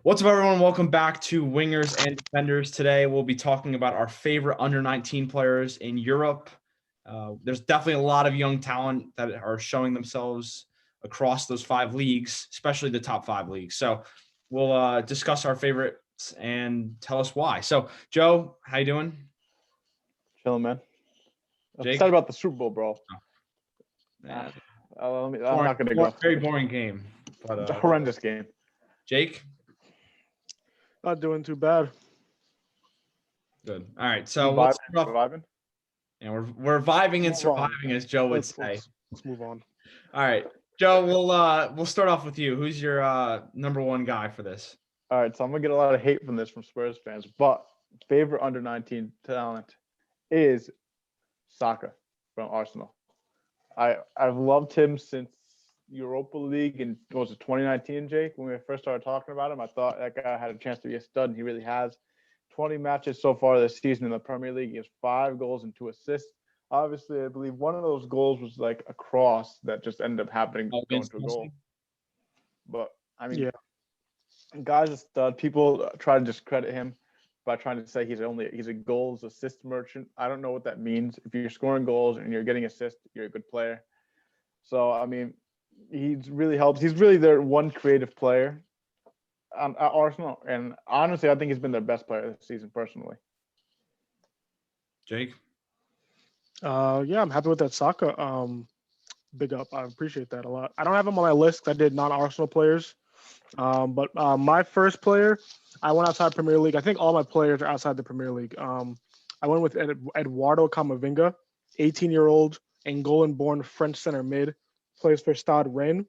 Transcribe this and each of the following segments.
What's up, everyone? Welcome back to Wingers and Defenders. Today, we'll be talking about our favorite under-19 players in Europe. There's definitely a lot of young talent that are showing themselves across those 5 leagues, especially the top 5 leagues. So we'll discuss our favorites and tell us why. So, Joe, how you doing? Chilling, man. I'm Jake? excited about the Super Bowl, bro. Yeah. I'm not going to go. Very boring game. But, It's a horrendous game. Jake? Not doing too bad. Good. All right. So let's start off. Surviving? Yeah, we're vibing and surviving, as Joe would say. Let's move on. All right, Joe. We'll start off with you. Who's your number one guy for this? All right, so I'm gonna get a lot of hate from this from Spurs fans, but favorite under-19 talent is Saka from Arsenal. I've loved him since Europa League in what was it 2019, Jake? When we first started talking about him, I thought that guy had a chance to be a stud, and he really has. 20 matches so far this season in the Premier League. He has 5 goals and 2 assists. Obviously, I believe one of those goals was like a cross that just ended up happening going to a goal. But I mean, guy's a stud. People try to discredit him by trying to say he's a goals assist merchant. I don't know what that means. If you're scoring goals and you're getting assists, you're a good player. So I mean, he's really helped. He's really their one creative player at Arsenal, and honestly, I think he's been their best player this season personally. Jake? Yeah, I'm happy with that Saka. Big up. I appreciate that a lot. I don't have him on my list because I did non-Arsenal players. But my first player, I went outside Premier League. I think all my players are outside the Premier League. I went with Eduardo Camavinga, 18-year-old Angolan-born French center mid, plays for Stade Rennes.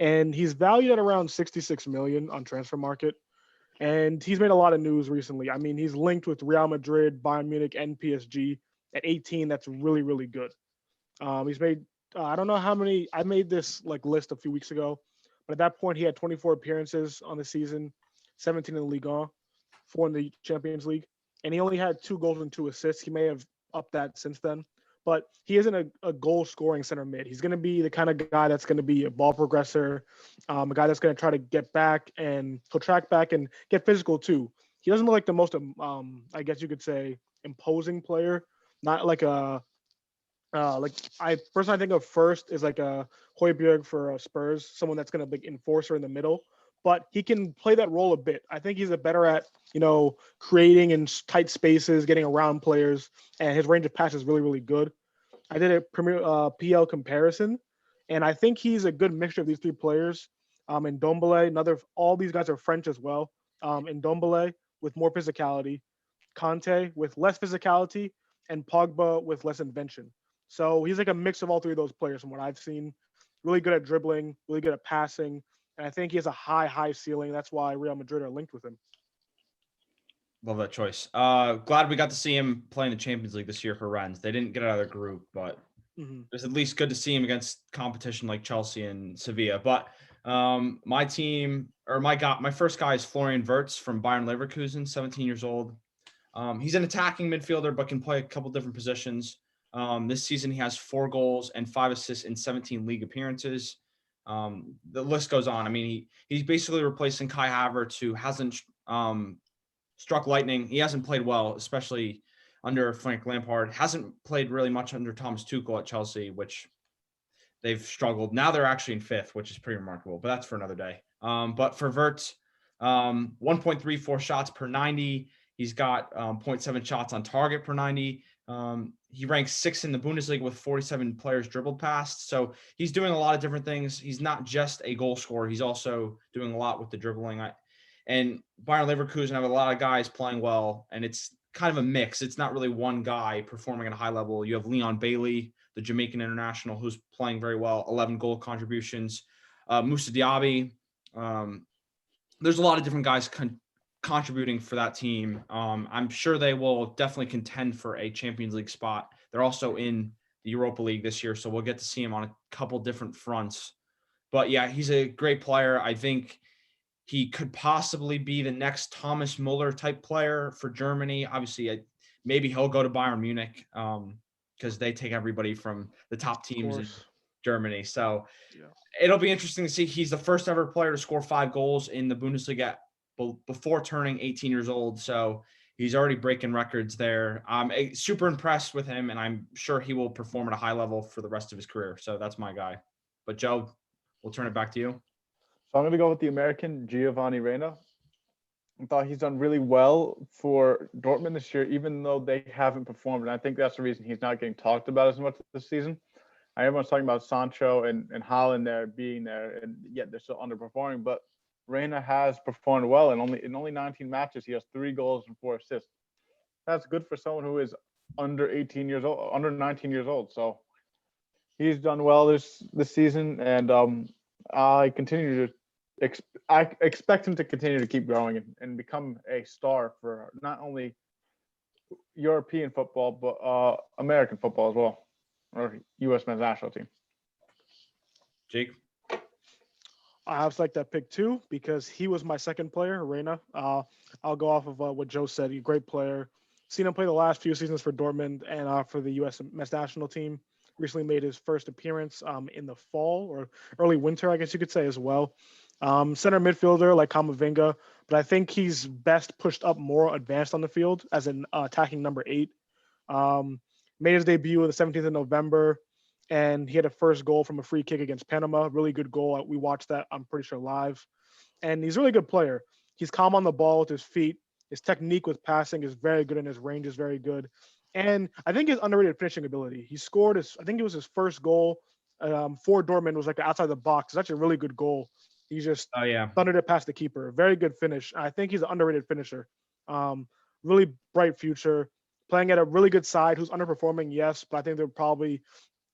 And he's valued at around 66 million on transfer market. And he's made a lot of news recently. I mean, he's linked with Real Madrid, Bayern Munich, and PSG. At 18, that's really, really good. He's made, I don't know how many, I made this list a few weeks ago, but at that point he had 24 appearances on the season, 17 in the Ligue 1, 4 in the Champions League. And he only had 2 goals and 2 assists. He may have upped that since then. But he isn't a goal-scoring center mid. He's going to be the kind of guy that's going to be a ball progressor, a guy that's going to try to get back, and he'll track back and get physical too. He doesn't look like the most, I guess you could say, imposing player. Not like I think of first is like a Højbjerg for Spurs, someone that's going to be enforcer in the middle. But he can play that role a bit. I think he's better at, creating in tight spaces, getting around players, and his range of pass is really, really good. I did a Premier PL comparison, and I think he's a good mixture of these 3 players. And Ndombele, all these guys are French as well. And Ndombele with more physicality, Conte with less physicality, and Pogba with less invention. So he's like a mix of all 3 of those players from what I've seen. Really good at dribbling, really good at passing. And I think he has a high ceiling. That's why Real Madrid are linked with him. Love that choice. Glad we got to see him play in the Champions League this year for Rennes. They didn't get out of their group, but it's at least good to see him against competition like Chelsea and Sevilla. But my first guy is Florian Wirtz from Bayern Leverkusen, 17 years old. He's an attacking midfielder, but can play a couple different positions. This season, he has 4 goals and 5 assists in 17 league appearances. The list goes on. I mean, he's basically replacing Kai Havertz, who hasn't struck lightning. He hasn't played well, especially under Frank Lampard. Hasn't played really much under Thomas Tuchel at Chelsea, which they've struggled. Now they're actually in 5th, which is pretty remarkable, but that's for another day. But for Wirtz, 1.34 shots per 90. He's got 0.7 shots on target per 90. He ranks 6th in the Bundesliga with 47 players dribbled past. So he's doing a lot of different things. He's not just a goal scorer. He's also doing a lot with the dribbling. And Bayern Leverkusen have a lot of guys playing well, and it's kind of a mix. It's not really one guy performing at a high level. You have Leon Bailey, the Jamaican international, who's playing very well, 11 goal contributions. Moussa Diaby. There's a lot of different guys contributing for that team. I'm sure they will definitely contend for a Champions League spot. They're also in the Europa League this year, so we'll get to see him on a couple different fronts. But yeah, he's a great player. I think he could possibly be the next Thomas Muller type player for Germany. Obviously, maybe he'll go to Bayern Munich because they take everybody from the top teams in Germany. So it'll be interesting to see. He's the first ever player to score 5 goals in the Bundesliga before turning 18 years old. So he's already breaking records there. I'm super impressed with him, and I'm sure he will perform at a high level for the rest of his career. So that's my guy. But Joe, we'll turn it back to you. So I'm going to go with the American Giovanni Reina. I thought he's done really well for Dortmund this year, even though they haven't performed. And I think that's the reason he's not getting talked about as much this season. Everyone's talking about Sancho and Haaland there being there, and yet they're still underperforming. But Reina has performed well, and only 19 matches, he has 3 goals and 4 assists. That's good for someone who is under 18 years old, under 19 years old. So he's done well this season, and I expect him to continue to keep growing and become a star for not only European football but American football as well, or U.S. men's national team. Jake? I have like that pick too because he was my second player, Reina. I'll go off of what Joe said. He's a great player. Seen him play the last few seasons for Dortmund and for the U.S. men's national team. Recently made his first appearance in the fall or early winter, I guess you could say as well. Center midfielder like Kamavinga, but I think he's best pushed up more advanced on the field as an attacking number 8. Made his debut on the 17th of November, and he had a first goal from a free kick against Panama. Really good goal. We watched that, I'm pretty sure, live. And he's a really good player. He's calm on the ball with his feet. His technique with passing is very good, and his range is very good. And I think his underrated finishing ability. He scored I think it was his first goal for Dortmund was like outside the box. It's actually a really good goal. He just thundered it past the keeper. Very good finish. I think he's an underrated finisher. Really bright future. Playing at a really good side who's underperforming, yes, but I think they're probably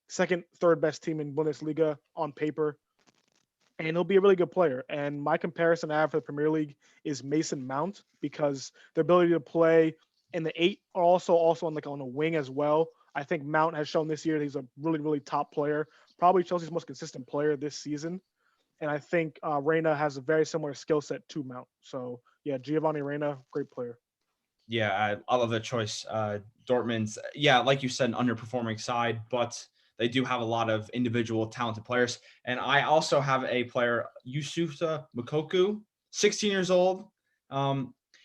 second, third best team in Bundesliga on paper. And he'll be a really good player. And my comparison I have for the Premier League is Mason Mount because their ability to play in the 8 are also on a wing as well. I think Mount has shown this year that he's a really, really top player. Probably Chelsea's most consistent player this season. And I think Reina has a very similar skill set to Mount. So, yeah, Giovanni Reina, great player. Yeah, I love that choice. Dortmund's, like you said, an underperforming side, but they do have a lot of individual talented players. And I also have a player, Yusufa Moukoko, 16 years old.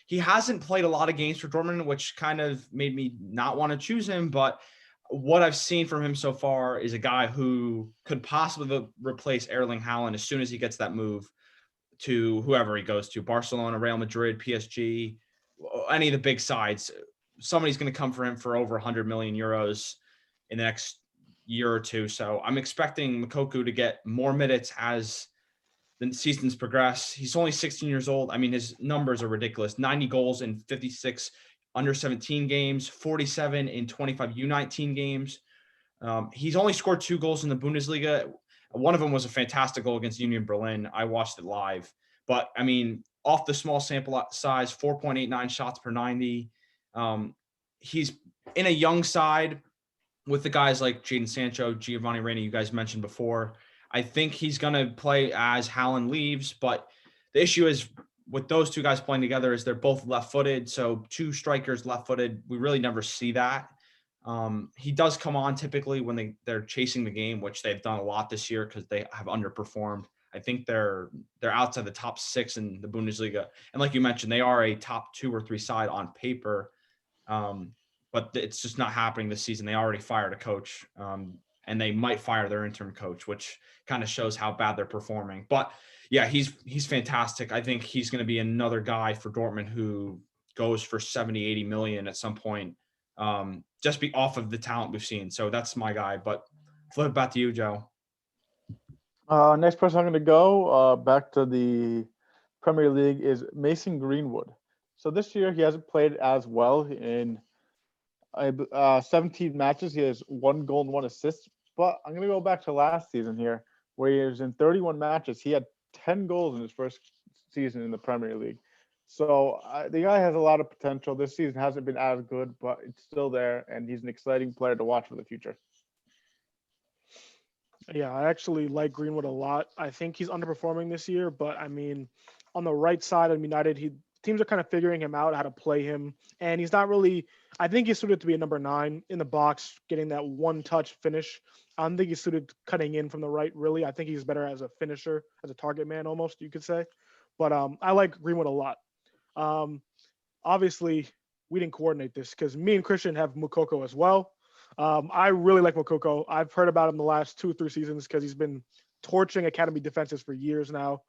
He hasn't played a lot of games for Dortmund, which kind of made me not want to choose him. But what I've seen from him so far is a guy who could possibly replace Erling Haaland as soon as he gets that move to whoever he goes to, Barcelona, Real Madrid, PSG, any of the big sides. Somebody's going to come for him for over 100 million euros in the next year or two. So I'm expecting Moukoko to get more minutes as the seasons progress. He's only 16 years old. I mean, his numbers are ridiculous. 90 goals in 56 under 17 games, 47 in 25 U19 games. He's only scored 2 goals in the Bundesliga. One of them was a fantastic goal against Union Berlin. I watched it live. But, I mean, off the small sample size, 4.89 shots per 90. He's in a young side with the guys like Jadon Sancho, Giovanni Reina, you guys mentioned before. I think he's going to play as Haaland leaves. But the issue is with those two guys playing together is they're both left-footed. So 2 strikers left-footed, we really never see that. He does come on typically when they're chasing the game, which they've done a lot this year because they have underperformed. I think they're outside the top 6 in the Bundesliga. And like you mentioned, they are a top 2 or 3 side on paper. But it's just not happening this season. They already fired a coach, and they might fire their interim coach, which kind of shows how bad they're performing. But yeah, he's fantastic. I think he's going to be another guy for Dortmund who goes for 70, 80 million at some point. Just be off of the talent we've seen. So that's my guy. But flip it back to you, Joe. Next person I'm going to go back to the Premier League is Mason Greenwood. So this year he hasn't played as well in 17 matches. He has 1 goal and 1 assist. But I'm going to go back to last season here, where he was in 31 matches. He had 10 goals in his first season in the Premier League. So the guy has a lot of potential. This season hasn't been as good, but it's still there, and he's an exciting player to watch for the future. Yeah, I actually like Greenwood a lot. I think he's underperforming this year, but I mean, on the right side of United, teams are kind of figuring him out how to play him, and he's not really. I think he's suited to be a number 9 in the box, getting that one-touch finish. I don't think he's suited cutting in from the right. Really, I think he's better as a finisher, as a target man, almost you could say. But I like Greenwood a lot. Obviously, we didn't coordinate this because me and Christian have Mukoko as well. I really like Mukoko. I've heard about him the last 2-3 seasons because he's been torching academy defenses for years now,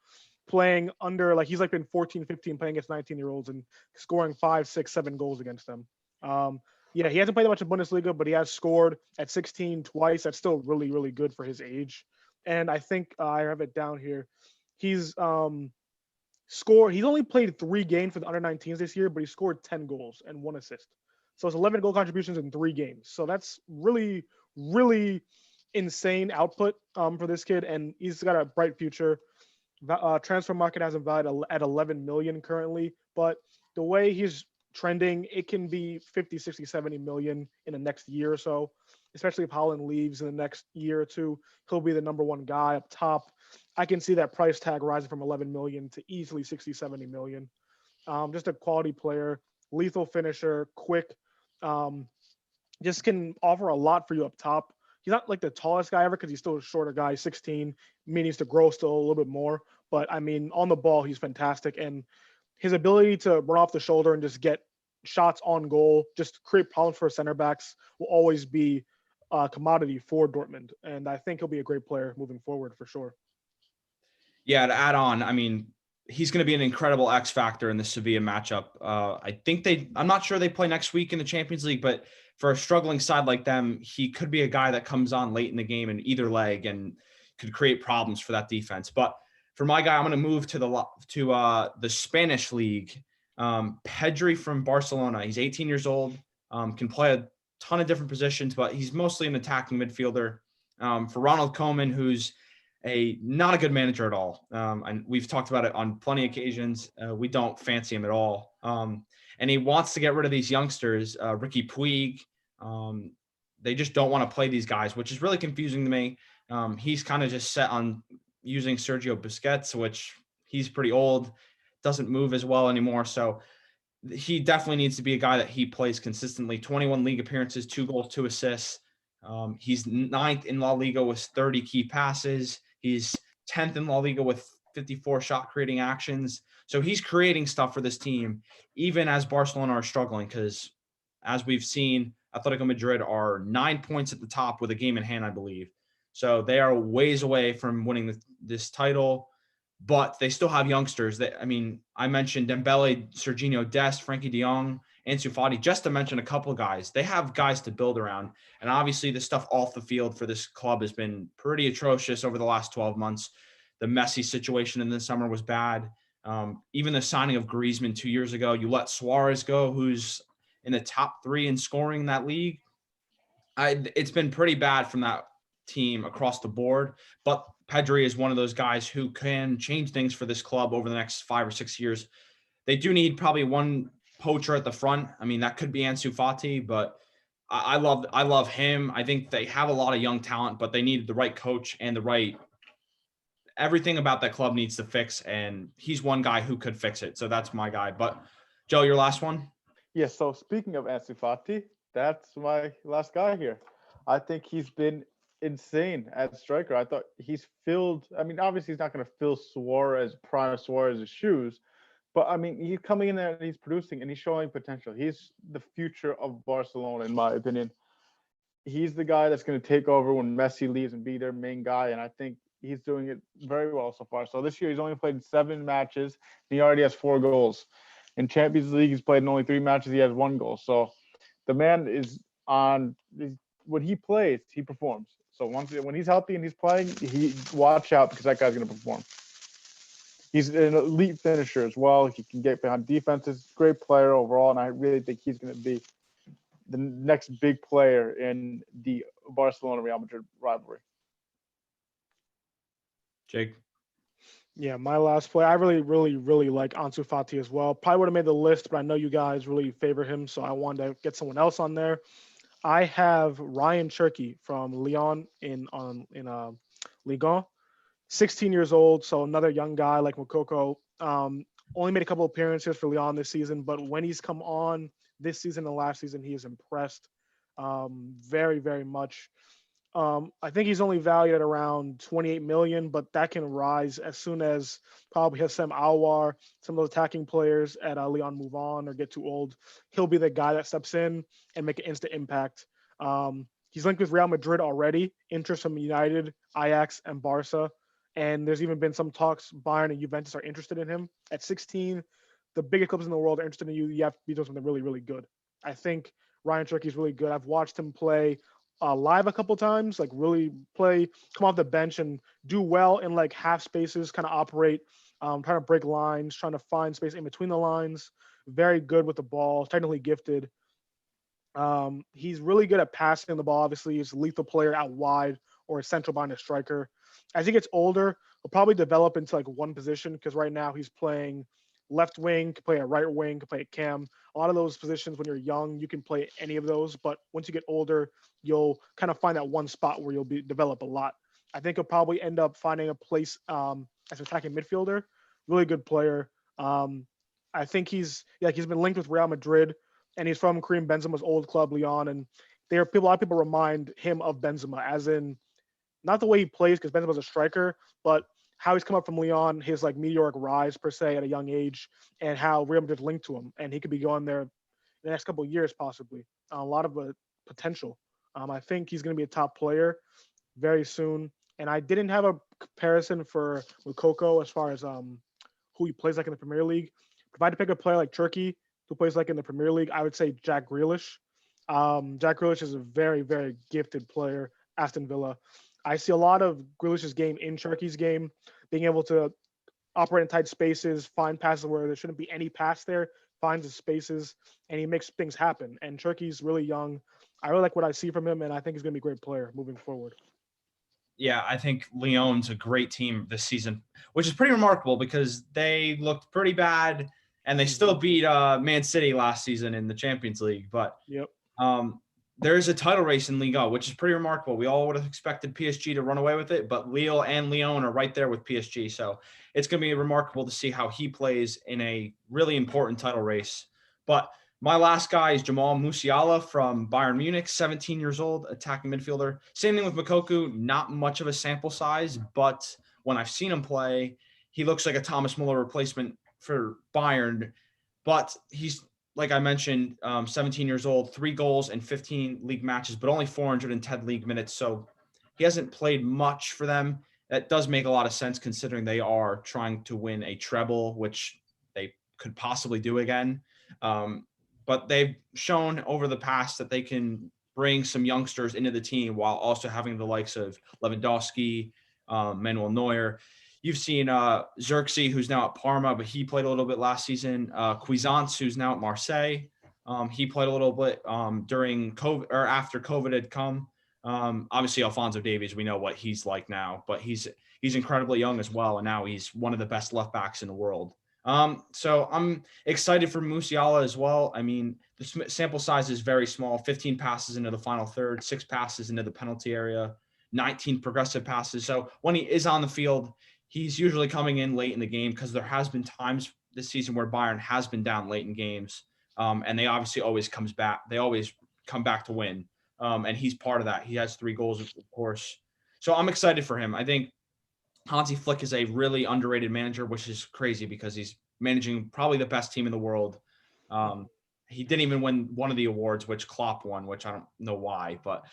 playing under he's been 14, 15 playing against 19-year-olds and scoring 5, 6, 7 goals against them. Yeah, he hasn't played that much in Bundesliga, but he has scored at 16 twice. That's still really, really good for his age. And I think I have it down here. He's he's only played 3 games for the under 19s this year, but he scored 10 goals and 1 assist. So it's 11 goal contributions in 3 games. So that's really, really insane output for this kid. And he's got a bright future. Transfer market has him valued at 11 million currently, but the way he's trending, it can be 50, 60, 70 million in the next year or so, especially if Holland leaves in the next year or two. He'll be the number 1 guy up top. I can see that price tag rising from 11 million to easily 60, 70 million. Just a quality player, lethal finisher, quick, just can offer a lot for you up top. He's not the tallest guy ever because he's still a shorter guy, 16, needs to grow still a little bit more. But I mean, on the ball, he's fantastic. And his ability to run off the shoulder and just get shots on goal, just create problems for center backs, will always be a commodity for Dortmund. And I think he'll be a great player moving forward for sure. Yeah, to add on, I mean, he's going to be an incredible X factor in the Sevilla matchup. I'm not sure they play next week in the Champions League, but for a struggling side like them, he could be a guy that comes on late in the game in either leg and could create problems for that defense. But for my guy, I'm going to move to the Spanish league. Pedri from Barcelona. He's 18 years old, can play a ton of different positions, but he's mostly an attacking midfielder. For Ronald Koeman, who's not a good manager at all. And we've talked about it on plenty of occasions. We don't fancy him at all. And he wants to get rid of these youngsters, Ricky Puig. They just don't want to play these guys, which is really confusing to me. He's kind of just set on using Sergio Busquets, which he's pretty old, doesn't move as well anymore. So he definitely needs to be a guy that he plays consistently. 21 league appearances, 2 goals, 2 assists. He's 9th in La Liga with 30 key passes. He's 10th in La Liga with 54 shot creating actions. So he's creating stuff for this team, even as Barcelona are struggling, because as we've seen, Atletico Madrid are 9 points at the top with a game in hand, I believe. So they are ways away from winning this title, but they still have youngsters. I mentioned Dembele, Serginho Dest, Frankie de Jong, Ansu Fati, just to mention a couple of guys. They have guys to build around. And obviously the stuff off the field for this club has been pretty atrocious over the last 12 months. The Messi situation in the summer was bad. Even the signing of Griezmann 2 years ago, you let Suarez go, who's in the top 3 in scoring in that league. It's been pretty bad from that team across the board, but Pedri is one of those guys who can change things for this club over the next 5 or 6 years. They do need probably one poacher at the front. I mean, that could be Ansu Fati, but I love him. I think they have a lot of young talent, but they need the right coach and everything about that club needs to fix, and he's one guy who could fix it. So that's my guy. But Joe, your last one? Yeah, so speaking of Ansu Fati, that's my last guy here. I think he's been insane at striker. I thought he's filled. I mean, obviously he's not going to fill prime Suarez's shoes, but I mean, he's coming in there and he's producing and he's showing potential. He's the future of Barcelona, in my opinion. He's the guy that's going to take over when Messi leaves and be their main guy. And I think he's doing it very well so far. So this year he's only played 7 matches and he already has 4 goals. In Champions League, he's played in only 3 matches. He has 1 goal. So the man is when he plays, he performs. So when he's healthy and he's playing, watch out because that guy's going to perform. He's an elite finisher as well. He can get behind defenses. Great player overall, and I really think he's going to be the next big player in the Barcelona-Real Madrid rivalry. Jake? Yeah, my last play. I really, really, really like Ansu Fati as well. Probably would have made the list, but I know you guys really favor him, so I wanted to get someone else on there. I have Ryan Cherky from Lyon in Ligue 1. 16 years old, so another young guy like Mukoko. Only made a couple appearances for Lyon this season, but when he's come on this season and last season, he has impressed very, very much. I think he's only valued at around 28 million, but that can rise as soon as probably Hassem Alwar, some of those attacking players at Leon move on or get too old. He'll be the guy that steps in and make an instant impact. He's linked with Real Madrid already, interest from United, Ajax, and Barca. And there's even been some talks Bayern and Juventus are interested in him. At 16, the biggest clubs in the world are interested in you. You have to be doing something really, really good. I think Ryan Cherky is really good. I've watched him play live a couple times, like really play, come off the bench and do well in like half spaces, kind of operate, trying to break lines, trying to find space in between the lines. Very good with the ball, technically gifted. He's really good at passing the ball. Obviously, he's a lethal player out wide or a central behind a striker. As he gets older, he'll probably develop into like one position because right now he's playing left wing, can play a right wing, can play a cam. A lot of those positions when you're young, you can play any of those. But once you get older, you'll kind of find that one spot where you'll develop a lot. I think he'll probably end up finding a place as an attacking midfielder. Really good player. I think he's been linked with Real Madrid, and he's from Karim Benzema's old club, Lyon. And a lot of people remind him of Benzema, as in not the way he plays because Benzema's a striker, but how he's come up from Lyon, his like meteoric rise per se at a young age, and how Real Madrid linked to him, and he could be going there in the next couple of years possibly. A lot of potential. I think he's going to be a top player very soon. And I didn't have a comparison for Coco as far as who he plays like in the Premier League. If I had to pick a player like Turkey who plays like in the Premier League, I would say Jack Grealish. Jack Grealish is a very, very gifted player, Aston Villa. I see a lot of Grealish's game in Turkey's game, being able to operate in tight spaces, find passes where there shouldn't be any pass there, finds the spaces, and he makes things happen. And Turkey's really young. I really like what I see from him, and I think he's going to be a great player moving forward. Yeah, I think Lyon's a great team this season, which is pretty remarkable because they looked pretty bad and they still beat Man City last season in the Champions League. But yep. There's a title race in Liga, which is pretty remarkable. We all would have expected PSG to run away with it, but Lille and Lyon are right there with PSG. So it's going to be remarkable to see how he plays in a really important title race. But my last guy is Jamal Musiala from Bayern Munich, 17 years old, attacking midfielder. Same thing with Moukoko, not much of a sample size, but when I've seen him play, he looks like a Thomas Muller replacement for Bayern. But he's, like I mentioned, 17 years old, 3 goals in 15 league matches, but only 410 league minutes. So he hasn't played much for them. That does make a lot of sense considering they are trying to win a treble, which they could possibly do again. But they've shown over the past that they can bring some youngsters into the team while also having the likes of Lewandowski, Manuel Neuer. You've seen Xerxes, who's now at Parma, but he played a little bit last season. Cuisance, who's now at Marseille. He played a little bit during COVID or after COVID had come. Obviously, Alphonso Davies, we know what he's like now, but he's incredibly young as well, and now he's one of the best left backs in the world. So I'm excited for Musiala as well. I mean, the sample size is very small, 15 passes into the final third, 6 passes into the penalty area, 19 progressive passes. So when he is on the field, he's usually coming in late in the game because there has been times this season where Bayern has been down late in games. And they obviously always comes back. They always come back to win. And he's part of that. He has 3 goals, of course. So I'm excited for him. I think Hansi Flick is a really underrated manager, which is crazy because he's managing probably the best team in the world. He didn't even win one of the awards, which Klopp won, which I don't know why. But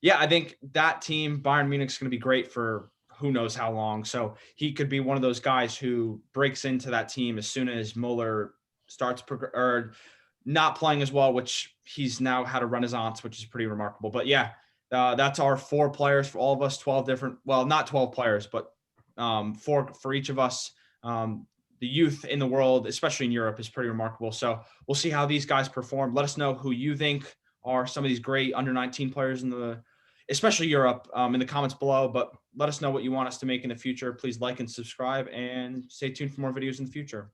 yeah, I think that team, Bayern Munich, is going to be great for who knows how long. So he could be one of those guys who breaks into that team as soon as Muller starts or not playing as well, which he's now had a renaissance, which is pretty remarkable. But yeah, that's our 4 players for all of us, 12 different, well, not 12 players, but 4 for each of us. The youth in the world, especially in Europe, is pretty remarkable. So we'll see how these guys perform. Let us know who you think are some of these great under 19 players especially Europe, in the comments below. But let us know what you want us to make in the future. Please like and subscribe and stay tuned for more videos in the future.